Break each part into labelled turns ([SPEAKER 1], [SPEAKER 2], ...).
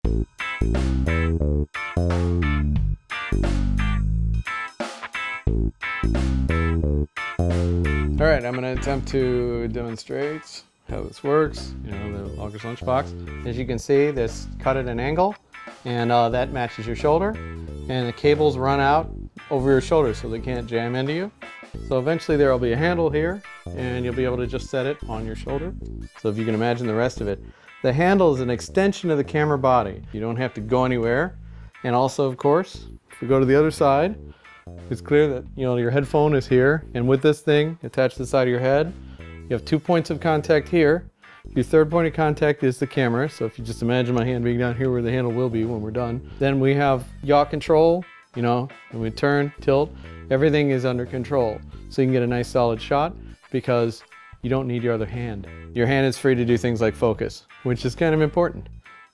[SPEAKER 1] All right, I'm going to attempt to demonstrate how this works. You know, the August Lunchbox. As you can see, this cut at an angle, and that matches your shoulder. And the cables run out over your shoulder so they can't jam into you. So eventually there will be a handle here, and you'll be able to just set it on your shoulder. So if you can imagine the rest of it. The handle is an extension of the camera body. You don't have to go anywhere. And also, of course, if we go to the other side, it's clear that, you know, your headphone is here, and with this thing attached to the side of your head, you have 2 points of contact here. Your third point of contact is the camera, so if you just imagine my hand being down here where the handle will be when we're done. Then we have yaw control, you know, when we turn, tilt, everything is under control. So you can get a nice solid shot because you don't need your other hand. Your hand is free to do things like focus, which is kind of important.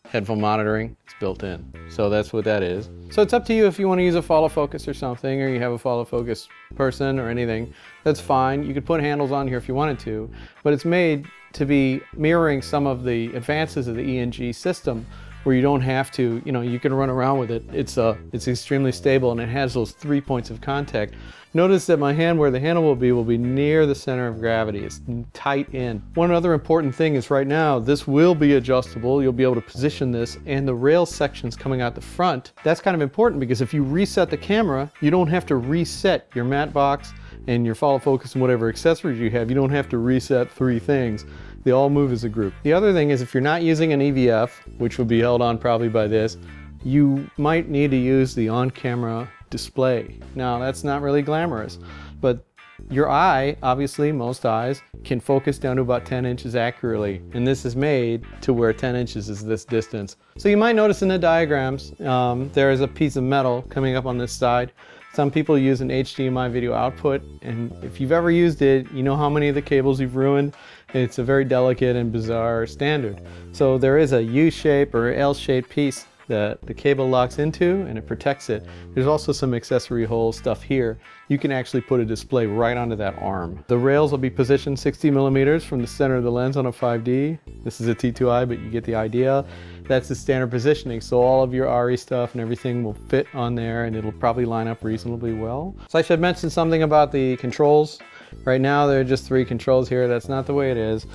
[SPEAKER 1] Headphone monitoring is built in. So that's what that is. So it's up to you if you want to use a follow focus or something, or you have a follow focus person or anything, that's fine. You could put handles on here if you wanted to, but it's made to be mirroring some of the advances of the ENG system where you don't have to, you know, you can run around with it. It's extremely stable, and it has those 3 points of contact. Notice that my hand where the handle will be near the center of gravity. It's tight in. One other important thing is right now, this will be adjustable. You'll be able to position this, and the rail sections coming out the front. That's kind of important because if you reset the camera, you don't have to reset your matte box and your follow focus and whatever accessories you have. You don't have to reset 3 things. They all move as a group. The other thing is if you're not using an EVF, which would be held on probably by this, you might need to use the on-camera display. Now that's not really glamorous, but your eye, obviously most eyes, can focus down to about 10 inches accurately, and this is made to where 10 inches is this distance. So you might notice in the diagrams there is a piece of metal coming up on this side. Some people use an HDMI video output, and if you've ever used it, you know how many of the cables you've ruined. It's a very delicate and bizarre standard. So there is a U-shape or L-shaped piece that the cable locks into, and it protects it. There's also some accessory hole stuff here. You can actually put a display right onto that arm. The rails will be positioned 60 millimeters from the center of the lens on a 5D. This is a T2i, but you get the idea. That's the standard positioning, so all of your RE stuff and everything will fit on there, and it'll probably line up reasonably well. So I should mention something about the controls. Right now there are just 3 controls here. That's not the way it is.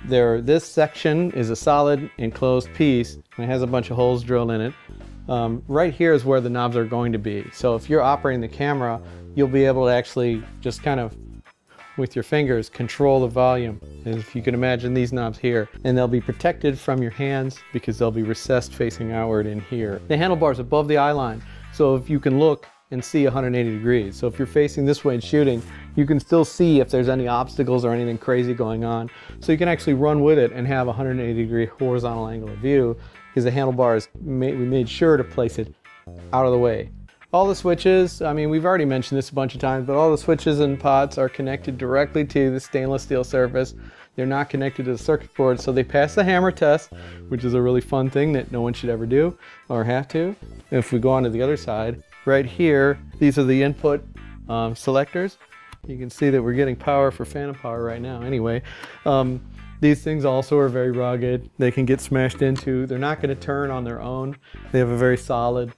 [SPEAKER 1] This section is a solid enclosed piece, and it has a bunch of holes drilled in it. Right here is where the knobs are going to be. So if you're operating the camera, you'll be able to actually just kind of, with your fingers, control the volume. And if you can imagine these knobs here, and they'll be protected from your hands because they'll be recessed facing outward in here. The handlebar's above the eye line, so if you can look and see 180 degrees. So if you're facing this way and shooting, you can still see if there's any obstacles or anything crazy going on. So you can actually run with it and have a 180 degree horizontal angle of view, because the handlebar is we made sure to place it out of the way. All the switches, I mean, we've already mentioned this a bunch of times, but all the switches and pots are connected directly to the stainless steel surface. They're not connected to the circuit board, so they pass the hammer test, which is a really fun thing that no one should ever do or have to. If we go on to the other side, right here, these are the input selectors. You can see that we're getting power for phantom power right now anyway. These things also are very rugged. They can get smashed into. They're not going to turn on their own. They have a very solid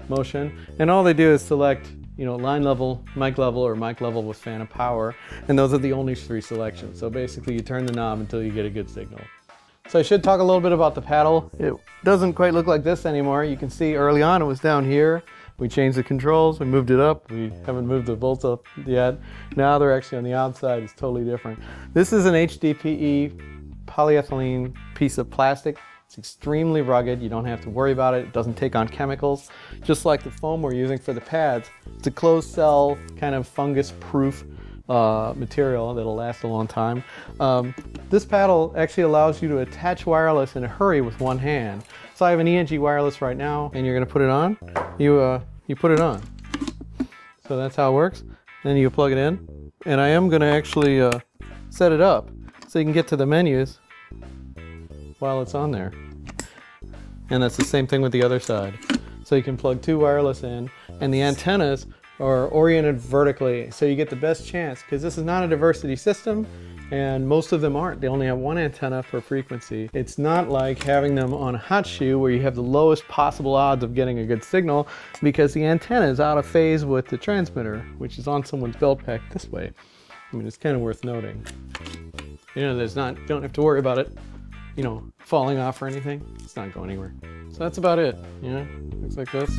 [SPEAKER 1] motion. And all they do is select, you know, line level, mic level, or mic level with phantom power. And those are the only 3 selections. So basically you turn the knob until you get a good signal. So I should talk a little bit about the paddle. It doesn't quite look like this anymore. You can see early on it was down here. We changed the controls, we moved it up. We haven't moved the bolts up yet. Now they're actually on the outside. It's totally different. This is an HDPE polyethylene piece of plastic. It's extremely rugged. You don't have to worry about it. It doesn't take on chemicals. Just like the foam we're using for the pads, it's a closed cell, kind of fungus-proof material that'll last a long time. This paddle actually allows you to attach wireless in a hurry with one hand. So I have an ENG wireless right now, and you're going to put it on. You put it on. So that's how it works. Then you plug it in, and I am going to actually set it up so you can get to the menus while it's on there. And that's the same thing with the other side. So you can plug 2 wireless in, and the antennas are oriented vertically, so you get the best chance, because this is not a diversity system. and most of them aren't. They only have one antenna per frequency. It's not like having them on a hot shoe where you have the lowest possible odds of getting a good signal because the antenna is out of phase with the transmitter, which is on someone's belt pack this way. I mean, it's kind of worth noting. You know, you don't have to worry about it, you know, falling off or anything. It's not going anywhere. So that's about it, you know, looks like this.